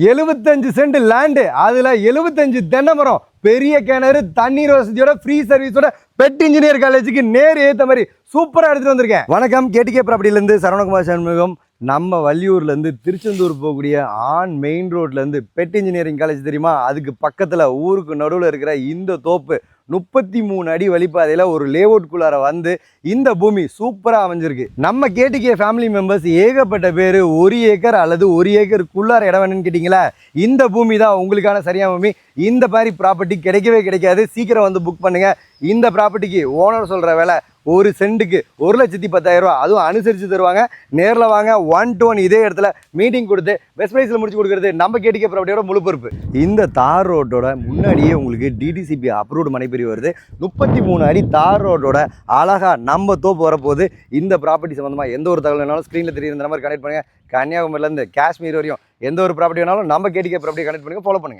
75 send land, அதுல 75 தென்னை மரம், பெரிய கிணறு, தண்ணீர் வசதியோட, ஃப்ரீ சர்வீஸோட, பெட் இன்ஜினியர் காலேஜுக்கு நேர் ஏத்த மாதிரி சூப்பரா எடுத்துட்டு வந்திருக்கேன். வணக்கம், கேடிகே ப்ராப்பர்ட்டில இருந்து சரவணகுமார் சண்முகம். நம்ம வள்ளியூர்ல இருந்து திருச்செந்தூர் போகக்கூடிய ஆன் மெயின் ரோட்ல இருந்து பெட் இன்ஜினியரிங் காலேஜ் தெரியுமா, அதுக்கு பக்கத்துல ஊருக்கு நடுவில் இருக்கிற இந்த தோப்பு 33 அடி வழிப்பாதையில ஒரு லேஅவுட்குள்ளார வந்து இந்த பூமி சூப்பரா அமைஞ்சிருக்கு. நம்ம கேடிகே ஃபேமிலி மெம்பர்ஸ் ஏகப்பட்ட பேர் 1 ஏக்கர் அல்லது 1 ஏக்கருக்குள்ளார இடம் வேணும்னு கேட்டிங்களா, இந்த பூமி தான் உங்களுக்கான சரியான பூமி. இந்த மாதிரி ப்ராப்பர்ட்டி கிடைக்கவே கிடைக்காது. சீக்கிரம் வந்து புக் பண்ணுங்க. இந்த ப்ராப்பர்ட்டிக்கு ஓனர் சொல்ற விலை ஒரு சென்ட்டுக்கு 1,10,000 ரூபா, அதுவும் அனுசரித்து தருவாங்க. நேரில் வாங்க, 1 to 1 இதே இடத்துல மீட்டிங் கொடுத்து பெஸ்ட் ப்ரைஸில் முடிச்சு கொடுக்குறது நம்ம கேடிகே ப்ராப்பர்ட்டியோட முழு பொறுப்பு. இந்த தார் ரோட்டோட முன்னாடியே உங்களுக்கு டிடிசிபி அப்ரூவ்டு மனைப்பிரிவு வருது. 33 அடி தார் ரோட்டோட அழகா நம்ம தோப்பு வரப்போகுது. இந்த ப்ராப்பர்ட்டி சம்மந்தமாக எந்த ஒரு தகவல் வேணாலும் ஸ்க்ரீனில் தெரியுற மாதிரி கனெக்ட் பண்ணுங்கள். கன்னியாகுமரியிலேருந்து காஷ்மீர் வரையும் எந்த ஒரு ப்ராப்பர்ட்டி வேணாலும் நம்ம கேடிகே ப்ராப்பர்ட்டி கனெக்ட் பண்ணுங்கள், ஃபாலோ பண்ணுங்கள்.